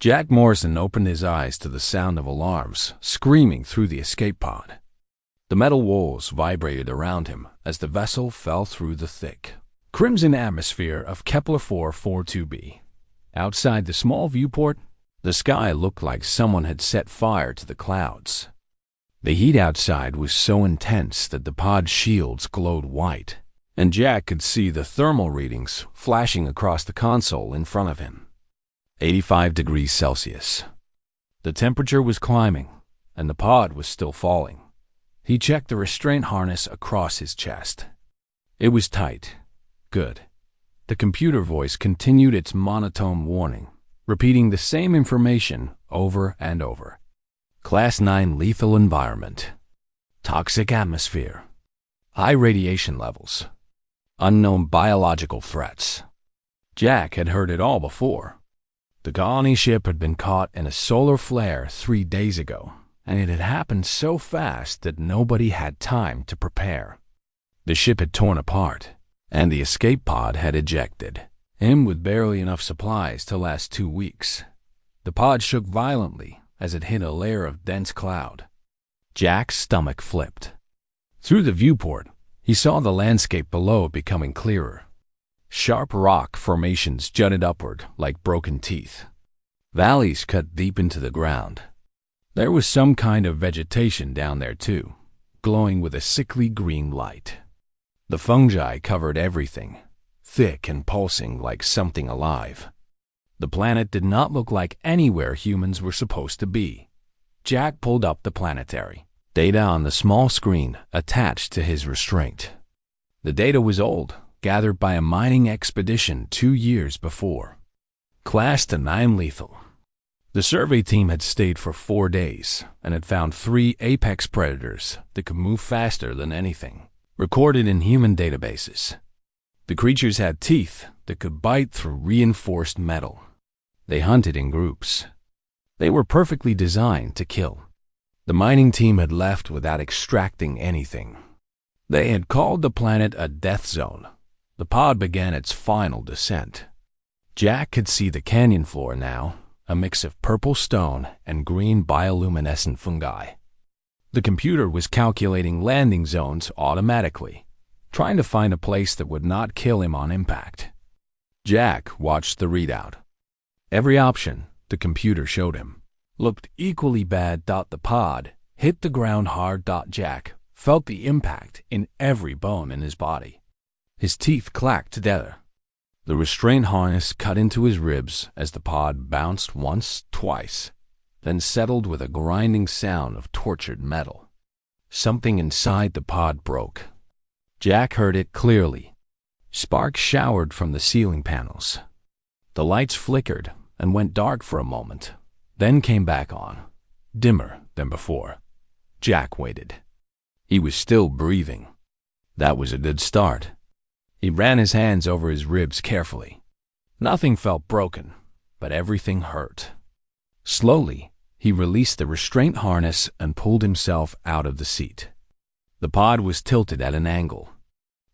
Jack Morrison opened his eyes to the sound of alarms screaming through the escape pod. The metal walls vibrated around him as the vessel fell through the thick, crimson atmosphere of Kepler 442b. Outside the small viewport, the sky looked like someone had set fire to the clouds. The heat outside was so intense that the pod's shields glowed white, and Jack could see the thermal readings flashing across the console in front of him. 85 degrees Celsius. The temperature was climbing, and the pod was still falling. He checked the restraint harness across his chest. It was tight. Good. The computer voice continued its monotone warning, repeating the same information over and over. Class-9 lethal environment. Toxic atmosphere. High radiation levels. Unknown biological threats. Jack had heard it all before. The colony ship had been caught in a solar flare 3 days ago, and it had happened so fast that nobody had time to prepare. The ship had torn apart, and the escape pod had ejected, him with barely enough supplies to last 2 weeks. The pod shook violently as it hit a layer of dense cloud. Jack's stomach flipped. Through the viewport, he saw the landscape below becoming clearer. Sharp rock formations jutted upward like broken teeth. Valleys cut deep into the ground. There was some kind of vegetation down there too, glowing with a sickly green light. The fungi covered everything, thick and pulsing like something alive. The planet did not look like anywhere humans were supposed to be. Jack pulled up the planetary data on the small screen attached to his restraint. The data was old, gathered by a mining expedition 2 years before. Class 9 lethal. The survey team had stayed for 4 days and had found 3 apex predators that could move faster than anything, recorded in human databases. The creatures had teeth that could bite through reinforced metal. They hunted in groups. They were perfectly designed to kill. The mining team had left without extracting anything. They had called the planet a death zone. The pod began its final descent. Jack could see the canyon floor now, a mix of purple stone and green bioluminescent fungi. The computer was calculating landing zones automatically, trying to find a place that would not kill him on impact. Jack watched the readout. Every option the computer showed him looked equally bad. The pod hit the ground hard. Jack felt the impact in every bone in his body. His teeth clacked together. The restraint harness cut into his ribs as the pod bounced once, twice, then settled with a grinding sound of tortured metal. Something inside the pod broke. Jack heard it clearly. Sparks showered from the ceiling panels. The lights flickered and went dark for a moment, then came back on, dimmer than before. Jack waited. He was still breathing. That was a good start. He ran his hands over his ribs carefully. Nothing felt broken, but everything hurt. Slowly, he released the restraint harness and pulled himself out of the seat. The pod was tilted at an angle.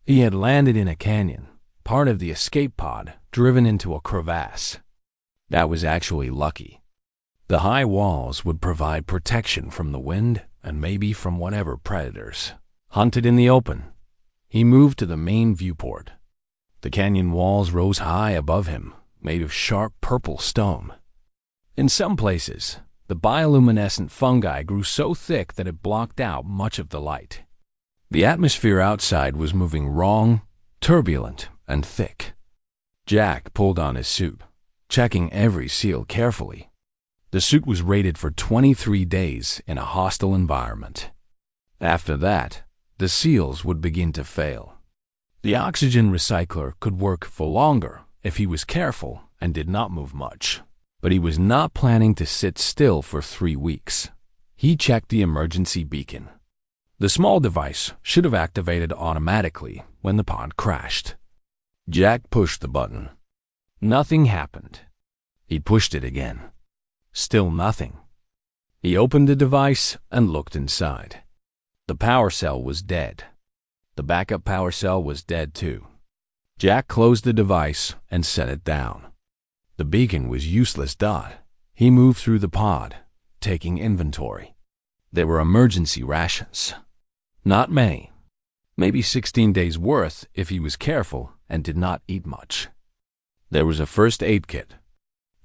He had landed in a canyon, part of the escape pod driven into a crevasse. That was actually lucky. The high walls would provide protection from the wind and maybe from whatever predators hunted in the open. He moved to the main viewport. The canyon walls rose high above him, made of sharp purple stone. In some places, the bioluminescent fungi grew so thick that it blocked out much of the light. The atmosphere outside was moving wrong, turbulent, and thick. Jack pulled on his suit, checking every seal carefully. The suit was rated for 23 days in a hostile environment. After that, the seals would begin to fail. The oxygen recycler could work for longer if he was careful and did not move much. But he was not planning to sit still for 3 weeks. He checked the emergency beacon. The small device should have activated automatically when the pod crashed. Jack pushed the button. Nothing happened. He pushed it again. Still nothing. He opened the device and looked inside. The power cell was dead. The backup power cell was dead too. Jack closed the device and set it down. The beacon was useless. He moved through the pod, taking inventory. There were emergency rations. Not many. Maybe 16 days' worth if he was careful and did not eat much. There was a first aid kit.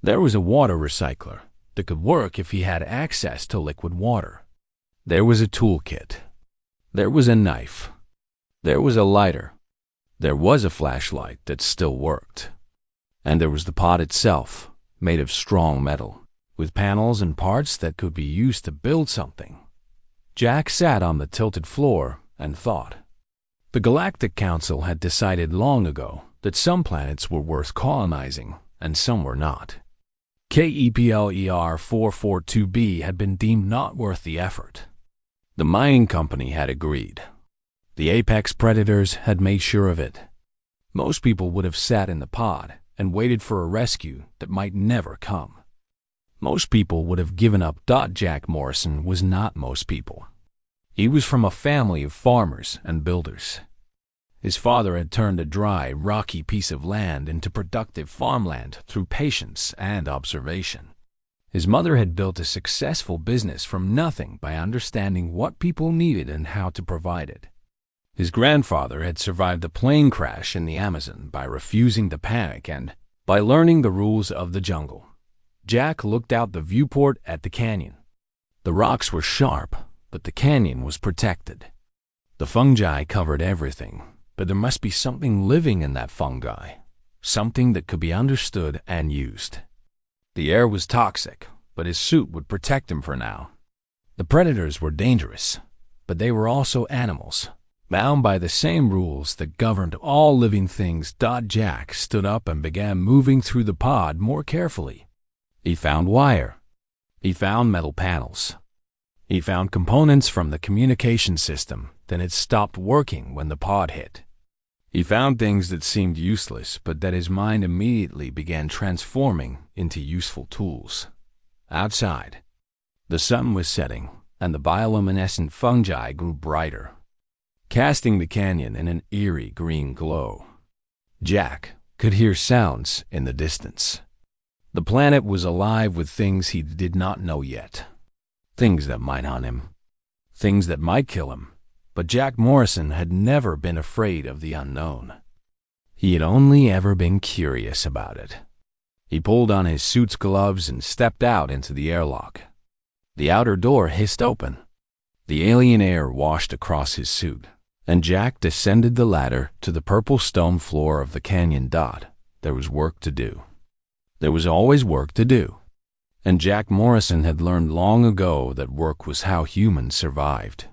There was a water recycler that could work if he had access to liquid water. There was a toolkit. There was a knife. There was a lighter. There was a flashlight that still worked. And there was the pod itself, made of strong metal, with panels and parts that could be used to build something. Jack sat on the tilted floor and thought. The Galactic Council had decided long ago that some planets were worth colonizing and some were not. KEPLER 442b had been deemed not worth the effort. The mining company had agreed. The apex predators had made sure of it. Most people would have sat in the pod and waited for a rescue that might never come. Most people would have given up. Jack Morrison was not most people. He was from a family of farmers and builders. His father had turned a dry, rocky piece of land into productive farmland through patience and observation. His mother had built a successful business from nothing by understanding what people needed and how to provide it. His grandfather had survived a plane crash in the Amazon by refusing to panic and by learning the rules of the jungle. Jack looked out the viewport at the canyon. The rocks were sharp, but the canyon was protected. The fungi covered everything, but there must be something living in that fungi, something that could be understood and used. The air was toxic, but his suit would protect him for now. The predators were dangerous, but they were also animals, bound by the same rules that governed all living things. Jack stood up and began moving through the pod more carefully. He found wire. He found metal panels. He found components from the communication system that had stopped working when the pod hit. He found things that seemed useless, but that his mind immediately began transforming into useful tools. Outside, the sun was setting, and the bioluminescent fungi grew brighter, casting the canyon in an eerie green glow. Jack could hear sounds in the distance. The planet was alive with things he did not know yet. Things that might hunt him. Things that might kill him. But Jack Morrison had never been afraid of the unknown. He had only ever been curious about it. He pulled on his suit's gloves and stepped out into the airlock. The outer door hissed open. The alien air washed across his suit, and Jack descended the ladder to the purple stone floor of the canyon. There was work to do. There was always work to do. And Jack Morrison had learned long ago that work was how humans survived.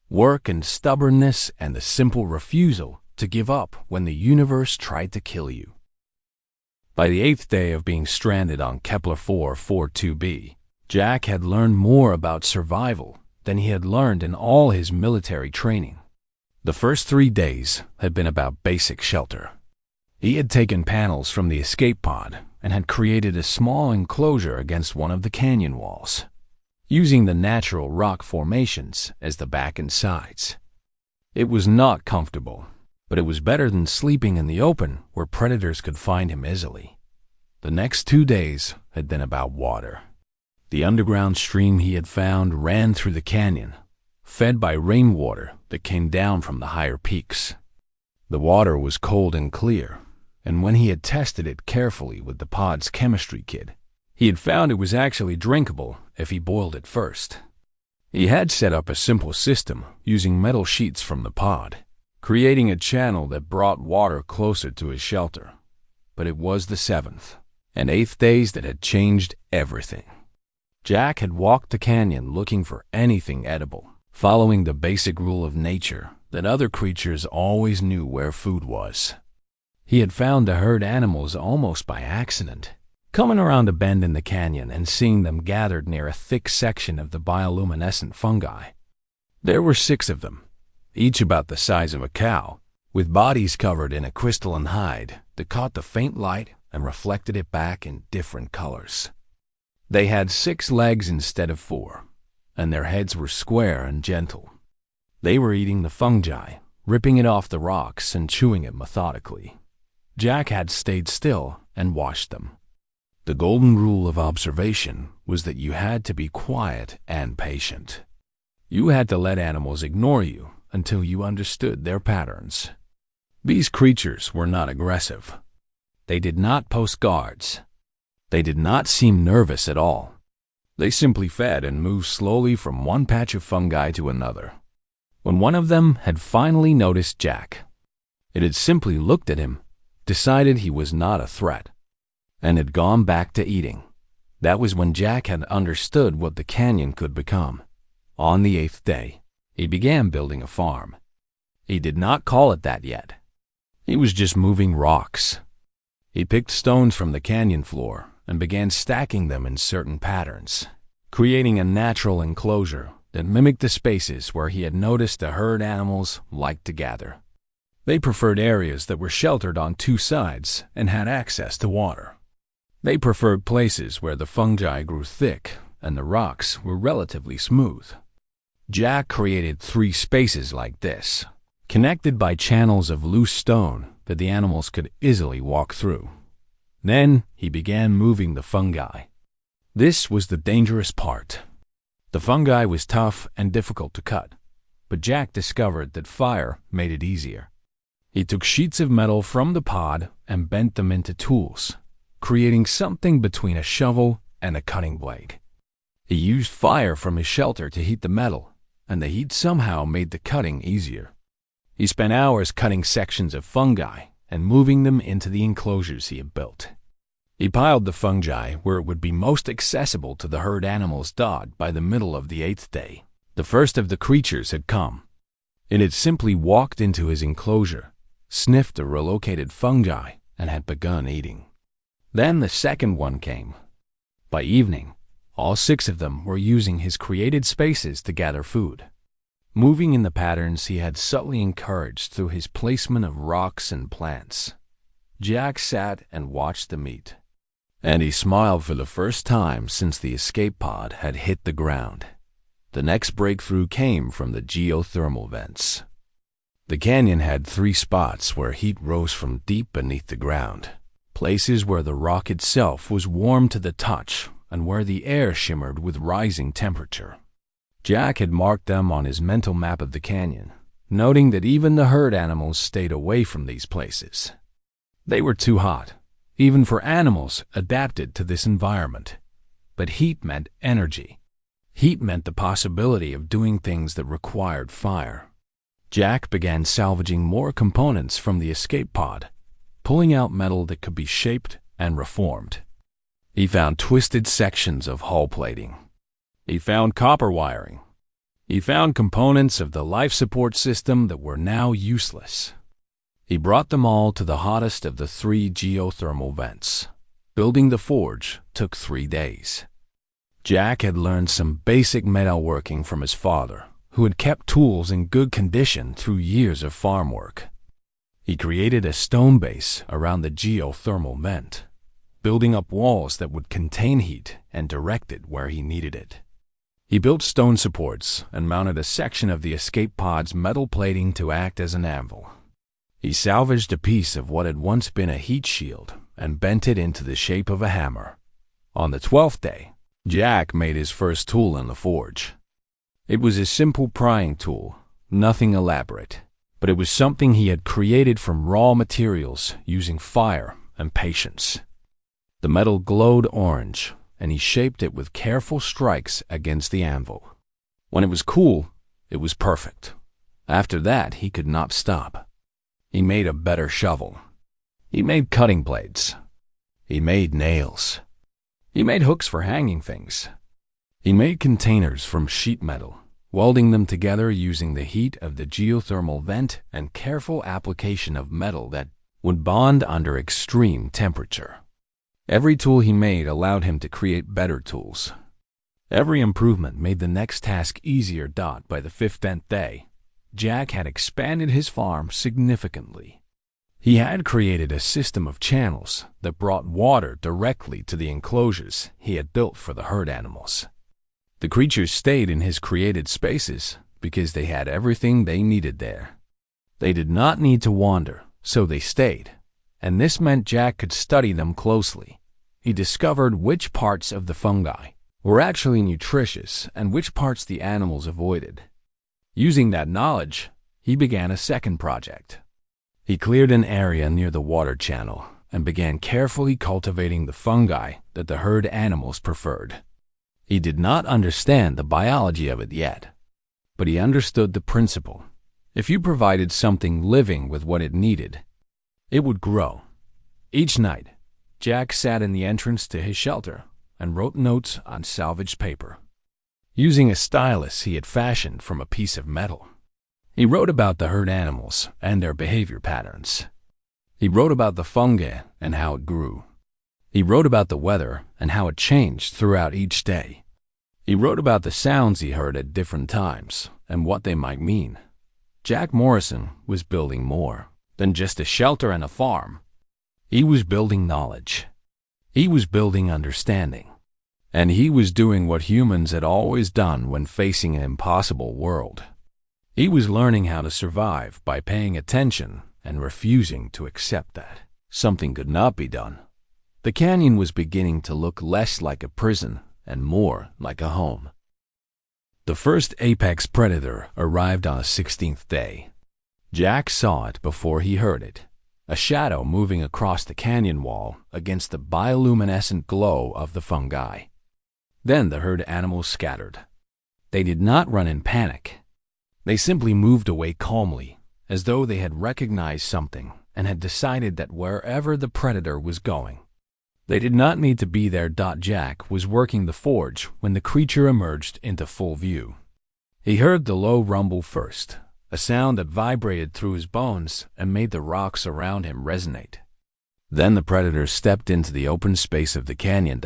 Work and stubbornness and the simple refusal to give up when the universe tried to kill you. By the 8th day of being stranded on Kepler 442b, Jack had learned more about survival than he had learned in all his military training. The first 3 days had been about basic shelter. He had taken panels from the escape pod and had created a small enclosure against one of the canyon walls, using the natural rock formations as the back and sides. It was not comfortable, but it was better than sleeping in the open where predators could find him easily. The next 2 days had been about water. The underground stream he had found ran through the canyon, fed by rainwater that came down from the higher peaks. The water was cold and clear, and when he had tested it carefully with the pod's chemistry kit, he had found it was actually drinkable if he boiled it first. He had set up a simple system using metal sheets from the pod, creating a channel that brought water closer to his shelter. But it was the 7th and 8th days that had changed everything. Jack had walked the canyon looking for anything edible, following the basic rule of nature that other creatures always knew where food was. He had found the herd animals almost by accident, coming around a bend in the canyon and seeing them gathered near a thick section of the bioluminescent fungi. There were 6 of them, each about the size of a cow, with bodies covered in a crystalline hide that caught the faint light and reflected it back in different colors. They had 6 legs instead of 4, and their heads were square and gentle. They were eating the fungi, ripping it off the rocks and chewing it methodically. Jack had stayed still and watched them. The golden rule of observation was that you had to be quiet and patient. You had to let animals ignore you until you understood their patterns. These creatures were not aggressive. They did not post guards. They did not seem nervous at all. They simply fed and moved slowly from one patch of fungi to another. When one of them had finally noticed Jack, it had simply looked at him, decided he was not a threat, and had gone back to eating. That was when Jack had understood what the canyon could become. On the 8th day, he began building a farm. He did not call it that yet. He was just moving rocks. He picked stones from the canyon floor and began stacking them in certain patterns, creating a natural enclosure that mimicked the spaces where he had noticed the herd animals liked to gather. They preferred areas that were sheltered on two sides and had access to water. They preferred places where the fungi grew thick and the rocks were relatively smooth. Jack created 3 spaces like this, connected by channels of loose stone that the animals could easily walk through. Then he began moving the fungi. This was the dangerous part. The fungi was tough and difficult to cut, but Jack discovered that fire made it easier. He took sheets of metal from the pod and bent them into tools, creating something between a shovel and a cutting blade. He used fire from his shelter to heat the metal, and the heat somehow made the cutting easier. He spent hours cutting sections of fungi and moving them into the enclosures he had built. He piled the fungi where it would be most accessible to the herd animals. By the middle of the 8th day, the first of the creatures had come. It had simply walked into his enclosure, sniffed the relocated fungi, and had begun eating. Then the second one came. By evening, all 6 of them were using his created spaces to gather food, moving in the patterns he had subtly encouraged through his placement of rocks and plants. Jack sat and watched them eat, and he smiled for the first time since the escape pod had hit the ground. The next breakthrough came from the geothermal vents. The canyon had 3 spots where heat rose from deep beneath the ground, places where the rock itself was warm to the touch and where the air shimmered with rising temperature. Jack had marked them on his mental map of the canyon, noting that even the herd animals stayed away from these places. They were too hot, even for animals adapted to this environment. But heat meant energy. Heat meant the possibility of doing things that required fire. Jack began salvaging more components from the escape pod, pulling out metal that could be shaped and reformed. He found twisted sections of hull plating. He found copper wiring. He found components of the life support system that were now useless. He brought them all to the hottest of the 3 geothermal vents. Building the forge took 3 days. Jack had learned some basic metalworking from his father, who had kept tools in good condition through years of farm work. He created a stone base around the geothermal vent, building up walls that would contain heat and direct it where he needed it. He built stone supports and mounted a section of the escape pod's metal plating to act as an anvil. He salvaged a piece of what had once been a heat shield and bent it into the shape of a hammer. On the 12th day, Jack made his first tool in the forge. It was a simple prying tool, nothing elaborate, but it was something he had created from raw materials using fire and patience. The metal glowed orange, and he shaped it with careful strikes against the anvil. When it was cool, it was perfect. After that, he could not stop. He made a better shovel. He made cutting blades. He made nails. He made hooks for hanging things. He made containers from sheet metal, welding them together using the heat of the geothermal vent and careful application of metal that would bond under extreme temperature. Every tool he made allowed him to create better tools. Every improvement made the next task easier. By the 15th day, Jack had expanded his farm significantly. He had created a system of channels that brought water directly to the enclosures he had built for the herd animals. The creatures stayed in his created spaces because they had everything they needed there. They did not need to wander, so they stayed, and this meant Jack could study them closely. he discovered which parts of the fungi were actually nutritious and which parts the animals avoided. Using that knowledge, he began a second project. He cleared an area near the water channel and began carefully cultivating the fungi that the herd animals preferred. He did not understand the biology of it yet, but he understood the principle. If you provided something living with what it needed, it would grow. Each night, Jack sat in the entrance to his shelter and wrote notes on salvaged paper, using a stylus he had fashioned from a piece of metal. He wrote about the herd animals and their behavior patterns. He wrote about the fungi and how it grew. He wrote about the weather and how it changed throughout each day. He wrote about the sounds he heard at different times and what they might mean. Jack Morrison was building more than just a shelter and a farm. He was building knowledge. He was building understanding. And he was doing what humans had always done when facing an impossible world. He was learning how to survive by paying attention and refusing to accept that something could not be done. The canyon was beginning to look less like a prison and more like a home. The first apex predator arrived on the 16th day. Jack saw it before he heard it, a shadow moving across the canyon wall against the bioluminescent glow of the fungi. Then the herd animals scattered. They did not run in panic. They simply moved away calmly, as though they had recognized something and had decided that wherever the predator was going, they did not need to be there. Jack was working the forge when the creature emerged into full view. He heard the low rumble first, a sound that vibrated through his bones and made the rocks around him resonate. Then the predator stepped into the open space of the canyon.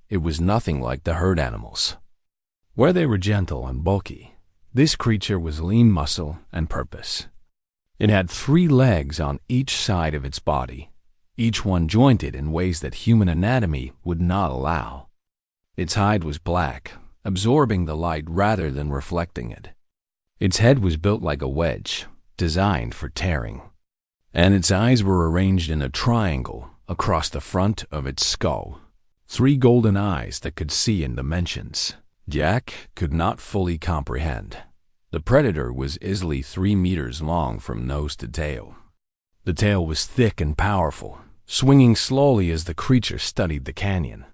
It was nothing like the herd animals. Where they were gentle and bulky, this creature was lean muscle and purpose. It had 3 legs on each side of its body, each one jointed in ways that human anatomy would not allow. Its hide was black, absorbing the light rather than reflecting it. Its head was built like a wedge, designed for tearing, and its eyes were arranged in a triangle across the front of its skull. 3 golden eyes that could see in dimensions. Jack could not fully comprehend. The predator was easily 3 meters long from nose to tail. The tail was thick and powerful, swinging slowly as the creature studied the canyon.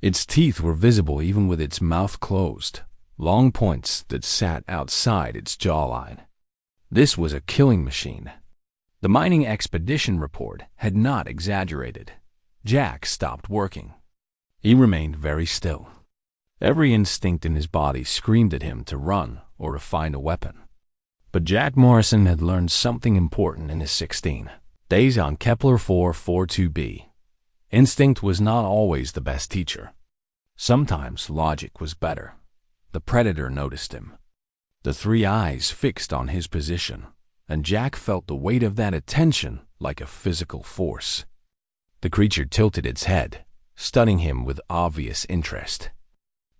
Its teeth were visible even with its mouth closed, long points that sat outside its jawline. This was a killing machine. The mining expedition report had not exaggerated. Jack stopped working. He remained very still. Every instinct in his body screamed at him to run or to find a weapon. But Jack Morrison had learned something important in his 16 days on Kepler 442b. Instinct was not always the best teacher. Sometimes logic was better. The predator noticed him. The 3 eyes fixed on his position, and Jack felt the weight of that attention like a physical force. The creature tilted its head, studying him with obvious interest.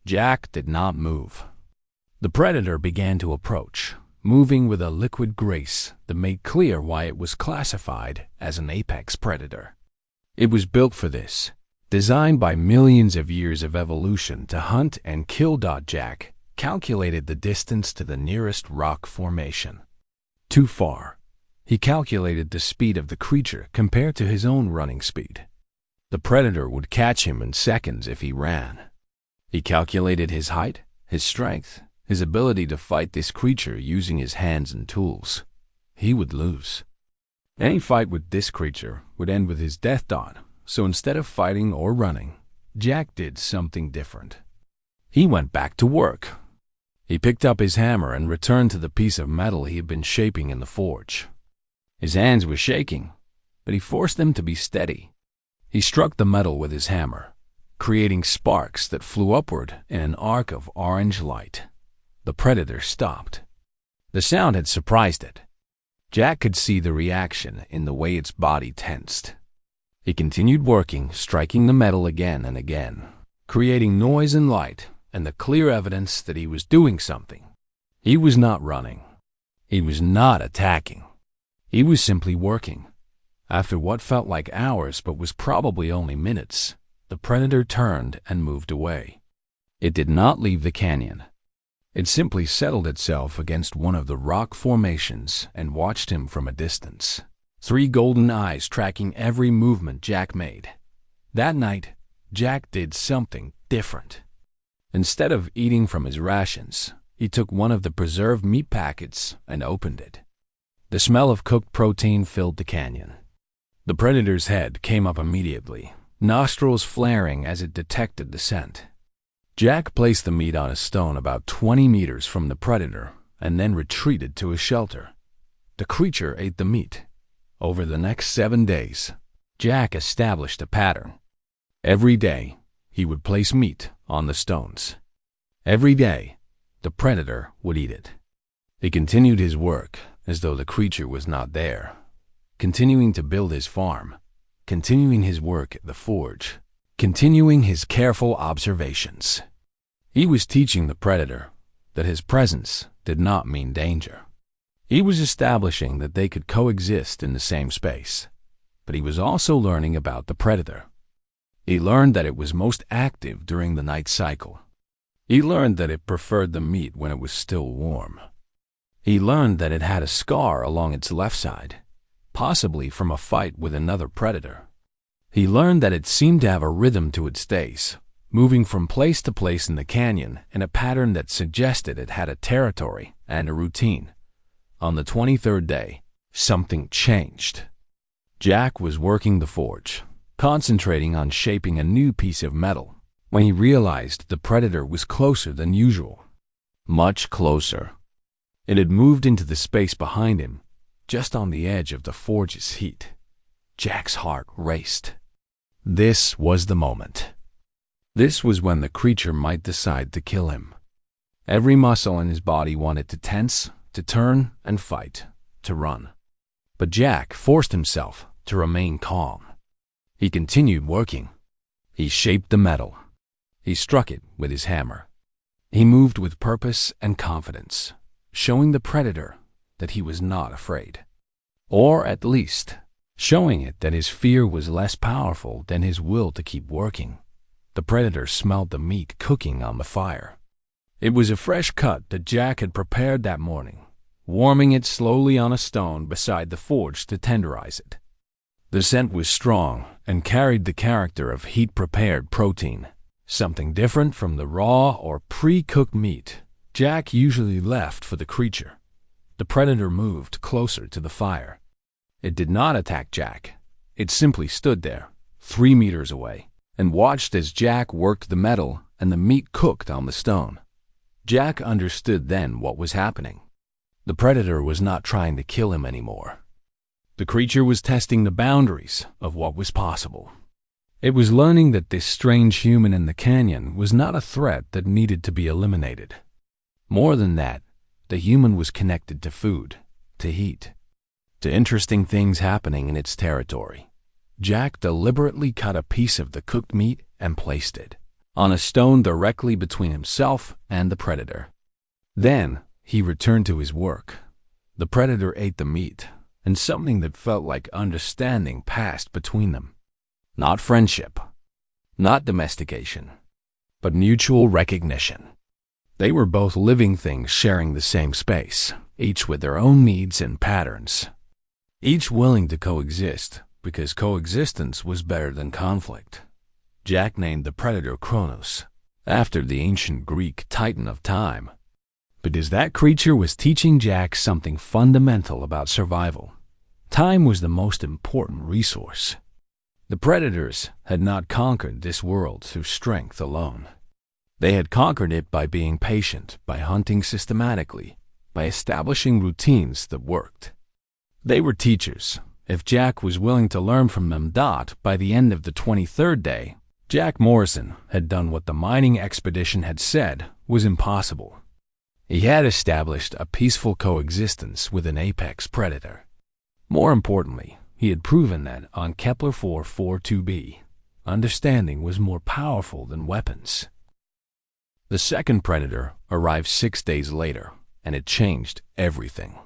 Jack did not move. The predator began to approach, moving with a liquid grace that made clear why it was classified as an apex predator. It was built for this, designed by millions of years of evolution to hunt and kill. Jack calculated the distance to the nearest rock formation. Too far. He calculated the speed of the creature compared to his own running speed. The predator would catch him in seconds if he ran. He calculated his height, his strength, his ability to fight this creature using his hands and tools. He would lose. Any fight with this creature would end with his death. So instead of fighting or running, Jack did something different. He went back to work. He picked up his hammer and returned to the piece of metal he had been shaping in the forge. His hands were shaking, but he forced them to be steady. He struck the metal with his hammer, creating sparks that flew upward in an arc of orange light. The predator stopped. The sound had surprised it. Jack could see the reaction in the way its body tensed. He continued working, striking the metal again and again, creating noise and light and the clear evidence that he was doing something. He was not running. He was not attacking. He was simply working. After what felt like hours but was probably only minutes, the predator turned and moved away. It did not leave the canyon. It simply settled itself against one of the rock formations and watched him from a distance, 3 golden eyes tracking every movement Jack made. That night, Jack did something different. Instead of eating from his rations, he took one of the preserved meat packets and opened it. The smell of cooked protein filled the canyon. The predator's head came up immediately, nostrils flaring as it detected the scent. Jack placed the meat on a stone about 20 meters from the predator and then retreated to his shelter. The creature ate the meat. Over the next 7 days, Jack established a pattern. Every day, he would place meat on the stones. Every day, the predator would eat it. He continued his work as though the creature was not there, continuing to build his farm, continuing his work at the forge, continuing his careful observations. He was teaching the predator that his presence did not mean danger. He was establishing that they could coexist in the same space, but he was also learning about the predator. He learned that it was most active during the night cycle. He learned that it preferred the meat when it was still warm. He learned that it had a scar along its left side, possibly from a fight with another predator. He learned that it seemed to have a rhythm to its days, moving from place to place in the canyon in a pattern that suggested it had a territory and a routine. On the 23rd day, something changed. Jack was working the forge, concentrating on shaping a new piece of metal, when he realized the predator was closer than usual. Much closer. It had moved into the space behind him, just on the edge of the forge's heat. Jack's heart raced. This was the moment. This was when the creature might decide to kill him. Every muscle in his body wanted to tense, to turn and fight, to run. But Jack forced himself to remain calm. He continued working. He shaped the metal. He struck it with his hammer. He moved with purpose and confidence, showing the predator that he was not afraid. Or at least, showing it that his fear was less powerful than his will to keep working. The predator smelled the meat cooking on the fire. It was a fresh cut that Jack had prepared that morning, warming it slowly on a stone beside the forge to tenderize it. The scent was strong and carried the character of heat-prepared protein, something different from the raw or pre-cooked meat Jack usually left for the creature. The predator moved closer to the fire. It did not attack Jack. It simply stood there, 3 meters away, and watched as Jack worked the metal and the meat cooked on the stone. Jack understood then what was happening. The predator was not trying to kill him anymore. The creature was testing the boundaries of what was possible. It was learning that this strange human in the canyon was not a threat that needed to be eliminated. More than that, the human was connected to food, to heat, to interesting things happening in its territory. Jack deliberately cut a piece of the cooked meat and placed it on a stone directly between himself and the predator. Then he returned to his work. The predator ate the meat, and something that felt like understanding passed between them. Not friendship, not domestication, but mutual recognition. They were both living things sharing the same space, each with their own needs and patterns, each willing to coexist because coexistence was better than conflict. Jack named the predator Kronos, after the ancient Greek titan of time, because that creature was teaching Jack something fundamental about survival. Time was the most important resource. The predators had not conquered this world through strength alone. They had conquered it by being patient, by hunting systematically, by establishing routines that worked. They were teachers. If Jack was willing to learn from them, by the end of the 23rd day, Jack Morrison had done what the mining expedition had said was impossible. He had established a peaceful coexistence with an apex predator. More importantly, he had proven that on Kepler 442b, understanding was more powerful than weapons. The second predator arrived 6 days later, and it changed everything.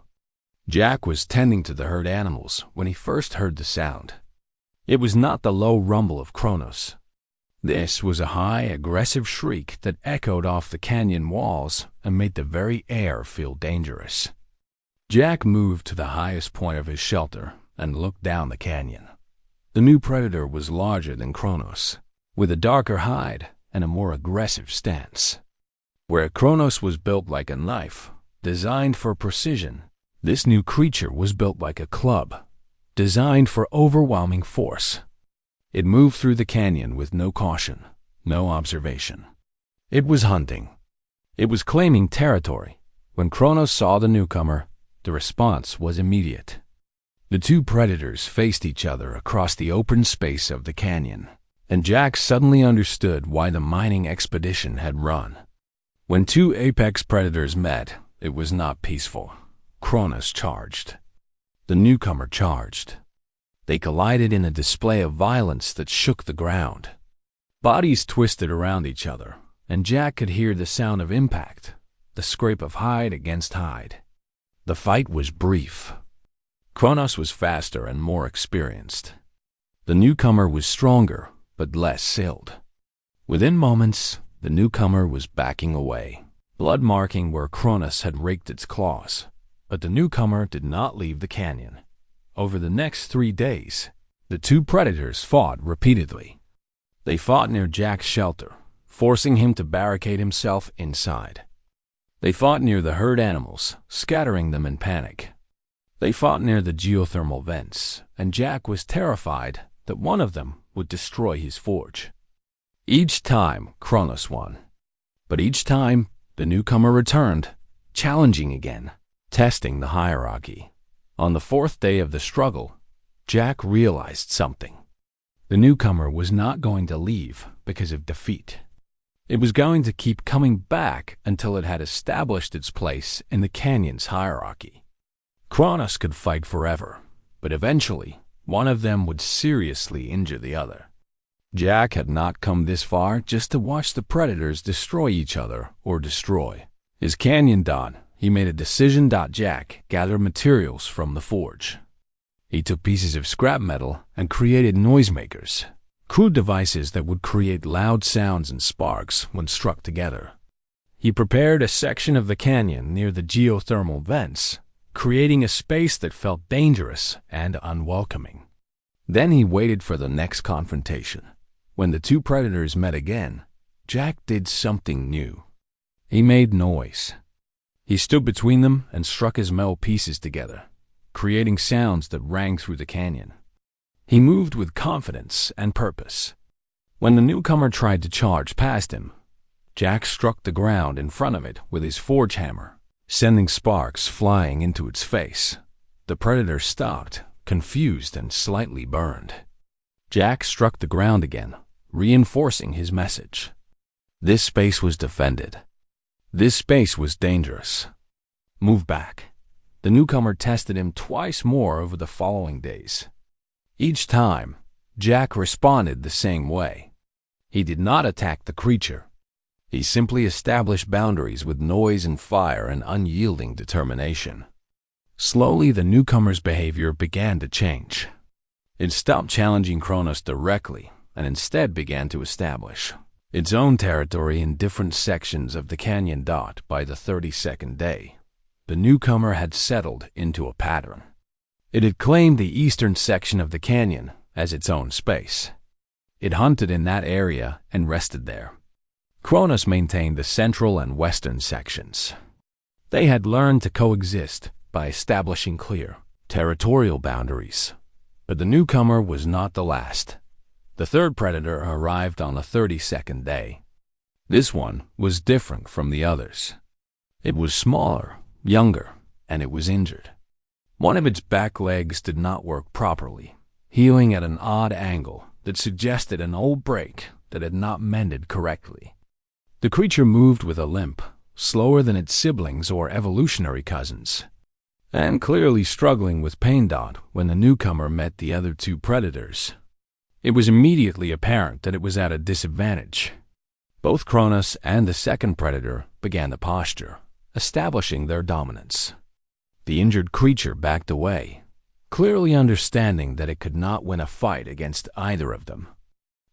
Jack was tending to the herd animals when he first heard the sound. It was not the low rumble of Kronos. This was a high, aggressive shriek that echoed off the canyon walls and made the very air feel dangerous. Jack moved to the highest point of his shelter and looked down the canyon. The new predator was larger than Kronos, with a darker hide and a more aggressive stance. Where Kronos was built like a knife, designed for precision, this new creature was built like a club, designed for overwhelming force. It moved through the canyon with no caution, no observation. It was hunting. It was claiming territory. When Kronos saw the newcomer, the response was immediate. The two predators faced each other across the open space of the canyon, and Jack suddenly understood why the mining expedition had run. When two apex predators met, it was not peaceful. Kronos charged. The newcomer charged. They collided in a display of violence that shook the ground. Bodies twisted around each other, and Jack could hear the sound of impact, the scrape of hide against hide. The fight was brief. Kronos was faster and more experienced. The newcomer was stronger, but less skilled. Within moments, the newcomer was backing away, blood marking where Kronos had raked its claws. But the newcomer did not leave the canyon. Over the next 3 days, the two predators fought repeatedly. They fought near Jack's shelter, forcing him to barricade himself inside. They fought near the herd animals, scattering them in panic. They fought near the geothermal vents, and Jack was terrified that one of them would destroy his forge. Each time, Kronos won. But each time, the newcomer returned, challenging again, testing the hierarchy. On the 4th day of the struggle, Jack realized something. The newcomer was not going to leave because of defeat. It was going to keep coming back until it had established its place in the canyon's hierarchy. Kronos could fight forever, but eventually, one of them would seriously injure the other. Jack had not come this far just to watch the predators destroy each other or destroy his canyon. He made a decision. Jack gathered materials from the forge. He took pieces of scrap metal and created noisemakers, crude devices that would create loud sounds and sparks when struck together. He prepared a section of the canyon near the geothermal vents, creating a space that felt dangerous and unwelcoming. Then he waited for the next confrontation. When the two predators met again, Jack did something new. He made noise. He stood between them and struck his metal pieces together, creating sounds that rang through the canyon. He moved with confidence and purpose. When the newcomer tried to charge past him, Jack struck the ground in front of it with his forge hammer, sending sparks flying into its face. The predator stopped, confused and slightly burned. Jack struck the ground again, reinforcing his message. This space was defended. This space was dangerous. Move back. The newcomer tested him twice more over the following days. Each time, Jack responded the same way. He did not attack the creature. He simply established boundaries with noise and fire and unyielding determination. Slowly, the newcomer's behavior began to change. It stopped challenging Kronos directly and instead began to establish its own territory in different sections of the canyon. By the 32nd day, the newcomer had settled into a pattern. It had claimed the eastern section of the canyon as its own space. It hunted in that area and rested there. Kronos maintained the central and western sections. They had learned to coexist by establishing clear territorial boundaries. But the newcomer was not the last. The third predator arrived on the 32nd day. This one was different from the others. It was smaller, younger, and it was injured. One of its back legs did not work properly, healing at an odd angle that suggested an old break that had not mended correctly. The creature moved with a limp, slower than its siblings or evolutionary cousins, and clearly struggling with pain. When the newcomer met the other two predators, it was immediately apparent that it was at a disadvantage. Both Kronos and the second predator began the posture, establishing their dominance. The injured creature backed away, clearly understanding that it could not win a fight against either of them.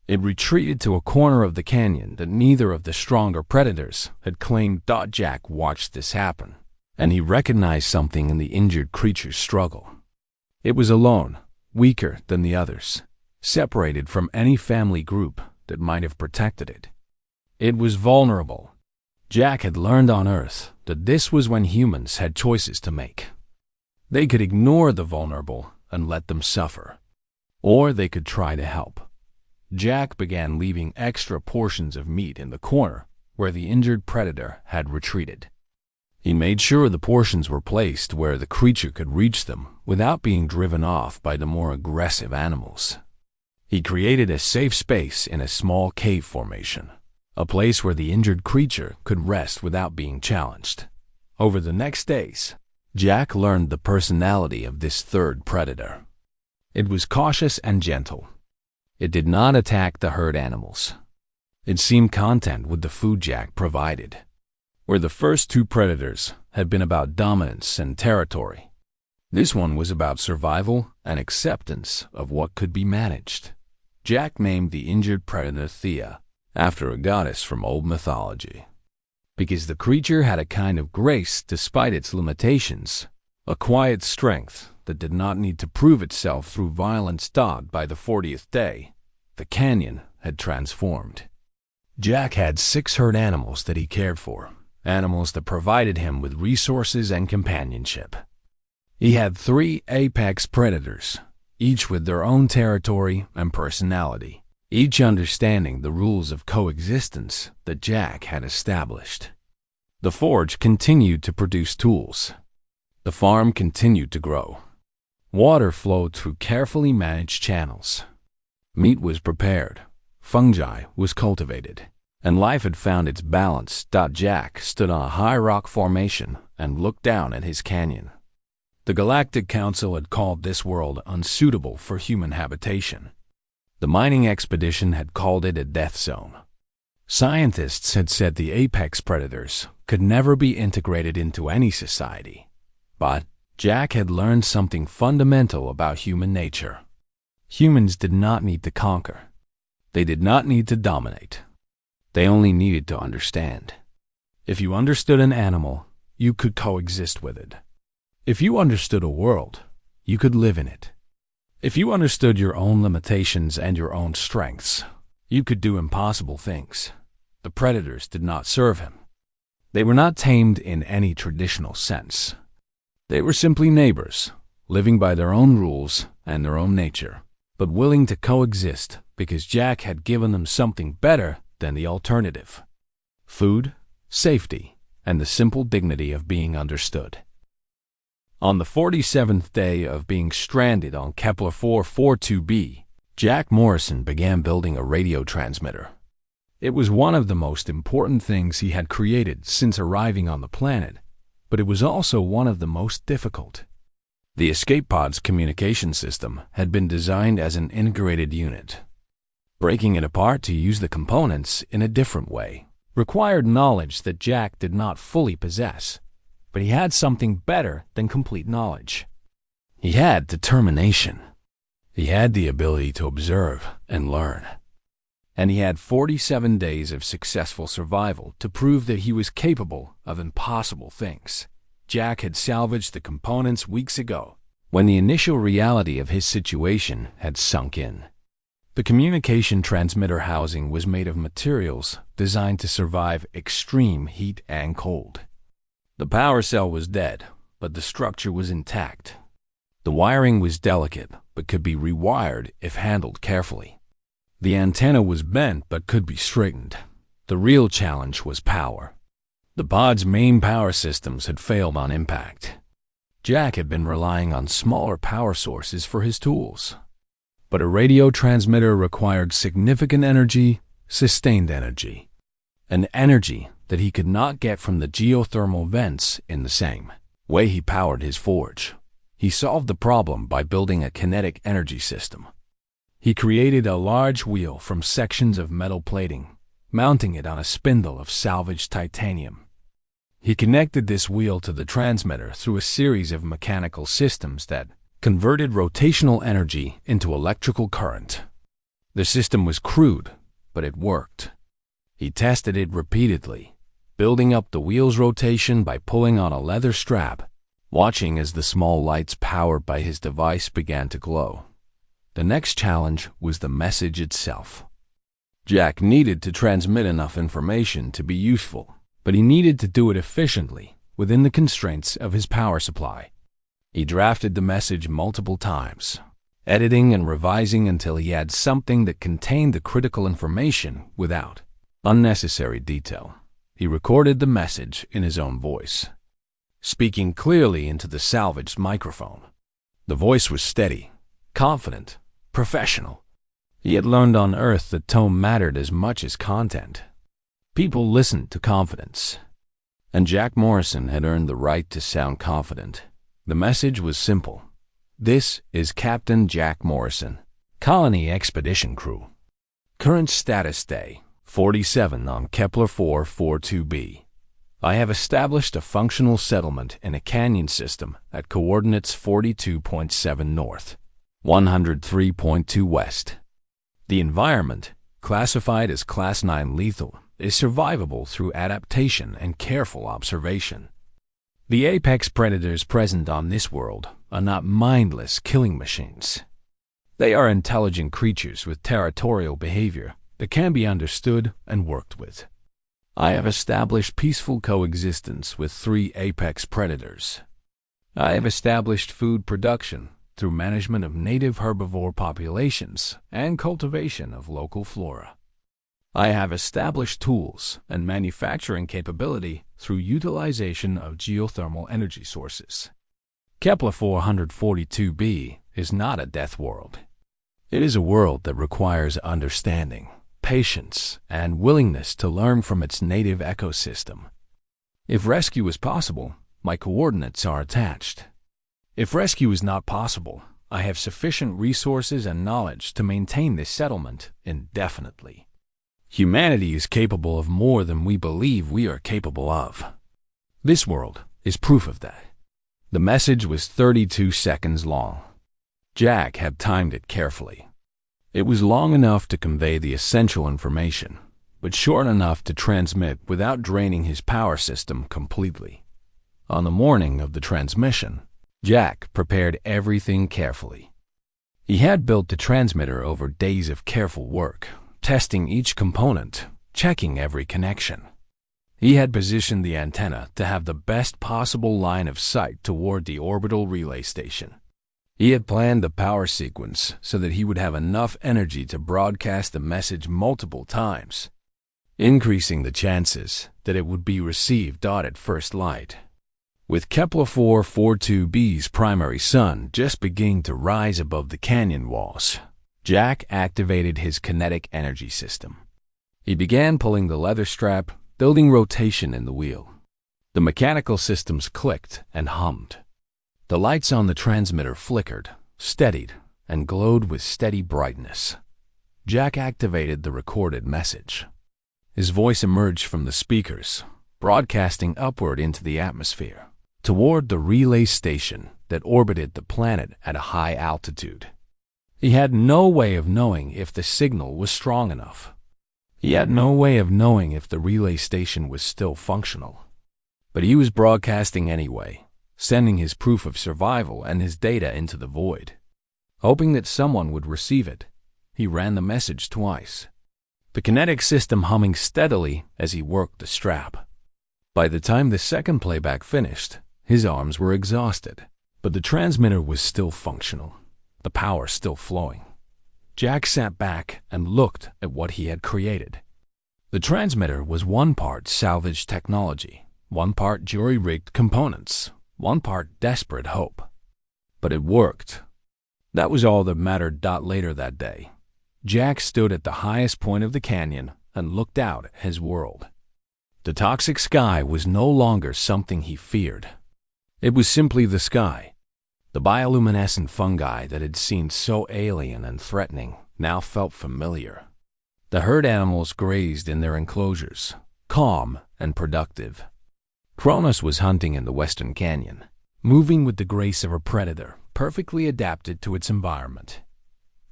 It retreated to a corner of the canyon that neither of the stronger predators had claimed. Jack watched this happen, and he recognized something in the injured creature's struggle. It was alone, weaker than the others, separated from any family group that might have protected it. It was vulnerable. Jack had learned on Earth that this was when humans had choices to make. They could ignore the vulnerable and let them suffer, or they could try to help. Jack began leaving extra portions of meat in the corner where the injured predator had retreated. He made sure the portions were placed where the creature could reach them without being driven off by the more aggressive animals. He created a safe space in a small cave formation, a place where the injured creature could rest without being challenged. Over the next days, Jack learned the personality of this third predator. It was cautious and gentle. It did not attack the herd animals. It seemed content with the food Jack provided. Where the first two predators had been about dominance and territory, this one was about survival and acceptance of what could be managed. Jack named the injured predator Thea, after a goddess from old mythology, because the creature had a kind of grace despite its limitations, a quiet strength that did not need to prove itself through violence. By the 40th day, the canyon had transformed. Jack had 6 herd animals that he cared for, animals that provided him with resources and companionship. He had 3 apex predators, each with their own territory and personality, each understanding the rules of coexistence that Jack had established. The forge continued to produce tools. The farm continued to grow. Water flowed through carefully managed channels. Meat was prepared. Fungi was cultivated. And life had found its balance. Jack stood on a high rock formation and looked down at his canyon. The Galactic Council had called this world unsuitable for human habitation. The mining expedition had called it a death zone. Scientists had said the apex predators could never be integrated into any society. But Jack had learned something fundamental about human nature. Humans did not need to conquer. They did not need to dominate. They only needed to understand. If you understood an animal, you could coexist with it. If you understood a world, you could live in it. If you understood your own limitations and your own strengths, you could do impossible things. The predators did not serve him. They were not tamed in any traditional sense. They were simply neighbors, living by their own rules and their own nature, but willing to coexist because Jack had given them something better than the alternative: food, safety, and the simple dignity of being understood. On the 47th day of being stranded on Kepler 442b, Jack Morrison began building a radio transmitter. It was one of the most important things he had created since arriving on the planet, but it was also one of the most difficult. The escape pod's communication system had been designed as an integrated unit. Breaking it apart to use the components in a different way required knowledge that Jack did not fully possess, but he had something better than complete knowledge. He had determination. He had the ability to observe and learn. And he had 47 days of successful survival to prove that he was capable of impossible things. Jack had salvaged the components weeks ago, when the initial reality of his situation had sunk in. The communication transmitter housing was made of materials designed to survive extreme heat and cold. The power cell was dead, but the structure was intact. The wiring was delicate, but could be rewired if handled carefully. The antenna was bent, but could be straightened. The real challenge was power. The pod's main power systems had failed on impact. Jack had been relying on smaller power sources for his tools. But a radio transmitter required significant energy, sustained energy, an energy that he could not get from the geothermal vents in the same way he powered his forge. He solved the problem by building a kinetic energy system. He created a large wheel from sections of metal plating, mounting it on a spindle of salvaged titanium. He connected this wheel to the transmitter through a series of mechanical systems that converted rotational energy into electrical current. The system was crude, but it worked. He tested it repeatedly, building up the wheel's rotation by pulling on a leather strap, watching as the small lights powered by his device began to glow. The next challenge was the message itself. Jack needed to transmit enough information to be useful, but he needed to do it efficiently within the constraints of his power supply. He drafted the message multiple times, editing and revising until he had something that contained the critical information without unnecessary detail. He recorded the message in his own voice, speaking clearly into the salvaged microphone. The voice was steady, confident, professional. He had learned on Earth that tone mattered as much as content. People listened to confidence, and Jack Morrison had earned the right to sound confident. The message was simple. This is Captain Jack Morrison, Colony Expedition Crew. Current status day, 47 on Kepler 442b. I have established a functional settlement in a canyon system at coordinates 42.7 north, 103.2 west. The environment, classified as Class 9 lethal, is survivable through adaptation and careful observation. The apex predators present on this world are not mindless killing machines. They are intelligent creatures with territorial behavior that can be understood and worked with. I have established peaceful coexistence with 3 apex predators. I have established food production through management of native herbivore populations and cultivation of local flora. I have established tools and manufacturing capability through utilization of geothermal energy sources. Kepler 442b is not a death world. It is a world that requires understanding, patience, and willingness to learn from its native ecosystem. If rescue is possible, my coordinates are attached. If rescue is not possible, I have sufficient resources and knowledge to maintain this settlement indefinitely. Humanity is capable of more than we believe we are capable of. This world is proof of that. The message was 32 seconds long. Jack had timed it carefully. It was long enough to convey the essential information, but short enough to transmit without draining his power system completely. On the morning of the transmission, Jack prepared everything carefully. He had built the transmitter over days of careful work, testing each component, checking every connection. He had positioned the antenna to have the best possible line of sight toward the orbital relay station. He had planned the power sequence so that he would have enough energy to broadcast the message multiple times, increasing the chances that it would be received at first light. With Kepler 442b's primary sun just beginning to rise above the canyon walls, Jack activated his kinetic energy system. He began pulling the leather strap, building rotation in the wheel. The mechanical systems clicked and hummed. The lights on the transmitter flickered, steadied, and glowed with steady brightness. Jack activated the recorded message. His voice emerged from the speakers, broadcasting upward into the atmosphere, toward the relay station that orbited the planet at a high altitude. He had no way of knowing if the signal was strong enough. He had no way of knowing if the relay station was still functional. But he was broadcasting anyway, sending his proof of survival and his data into the void. Hoping that someone would receive it, he ran the message twice, the kinetic system humming steadily as he worked the strap. By the time the second playback finished, his arms were exhausted, but the transmitter was still functional, the power still flowing. Jack sat back and looked at what he had created. The transmitter was one part salvaged technology, one part jury-rigged components, one part desperate hope. But it worked. That was all that mattered. Later that day, Jack stood at the highest point of the canyon and looked out at his world. The toxic sky was no longer something he feared. It was simply the sky. The bioluminescent fungi that had seemed so alien and threatening now felt familiar. The herd animals grazed in their enclosures, calm and productive. Cronus was hunting in the western canyon, moving with the grace of a predator, perfectly adapted to its environment.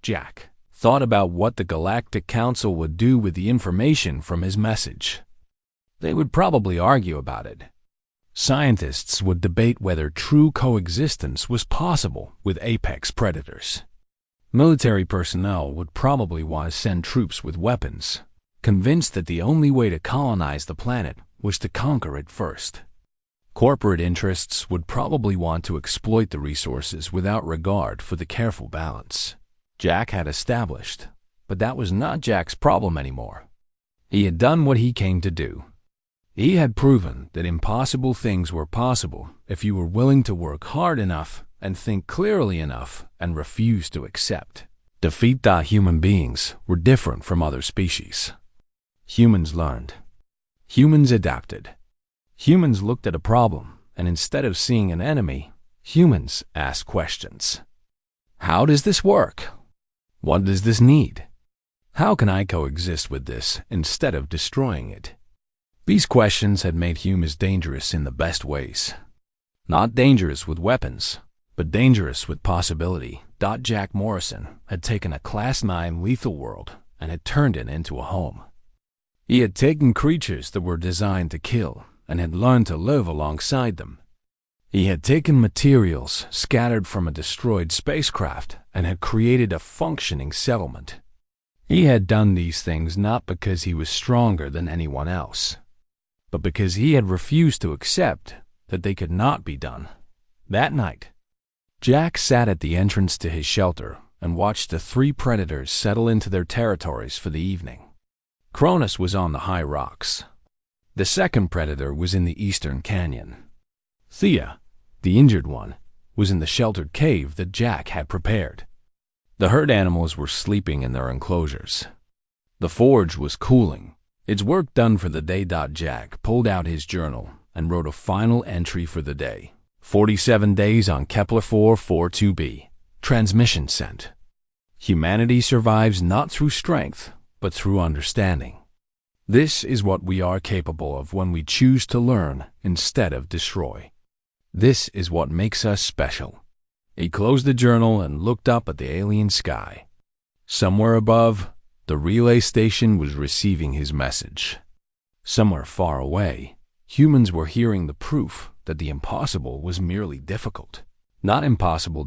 Jack, thought about what the Galactic Council would do with the information from his message. They would probably argue about it. Scientists would debate whether true coexistence was possible with apex predators. Military personnel would probably want to send troops with weapons, convinced that the only way to colonize the planet was to conquer it first. Corporate interests would probably want to exploit the resources without regard for the careful balance Jack had established, but that was not Jack's problem anymore. He had done what he came to do. He had proven that impossible things were possible if you were willing to work hard enough and think clearly enough and refuse to accept defeat. Human beings were different from other species. Humans learned. Humans adapted. Humans looked at a problem, and instead of seeing an enemy, humans asked questions. How does this work? What does this need? How can I coexist with this instead of destroying it? These questions had made humans dangerous in the best ways. Not dangerous with weapons, but dangerous with possibility. Jack Morrison had taken a Class-9 lethal world and had turned it into a home. He had taken creatures that were designed to kill and had learned to live alongside them. He had taken materials scattered from a destroyed spacecraft and had created a functioning settlement. He had done these things not because he was stronger than anyone else, but because he had refused to accept that they could not be done. That night, Jack sat at the entrance to his shelter and watched the 3 predators settle into their territories for the evening. Cronus was on the high rocks. The second predator was in the eastern canyon. Thea, the injured one, was in the sheltered cave that Jack had prepared. The herd animals were sleeping in their enclosures. The forge was cooling, its work done for the day. Jack pulled out his journal and wrote a final entry for the day. 47 days on Kepler 442b. Transmission sent. Humanity survives not through strength, but through understanding. This is what we are capable of when we choose to learn instead of destroy. This is what makes us special. He closed the journal and looked up at the alien sky. Somewhere above, the relay station was receiving his message. Somewhere far away, humans were hearing the proof that the impossible was merely difficult, not impossible.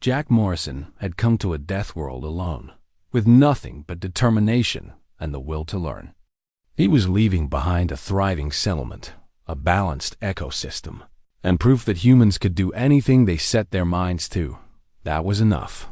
Jack Morrison had come to a death world alone, with nothing but determination and the will to learn. He was leaving behind a thriving settlement, a balanced ecosystem, and proof that humans could do anything they set their minds to. That was enough.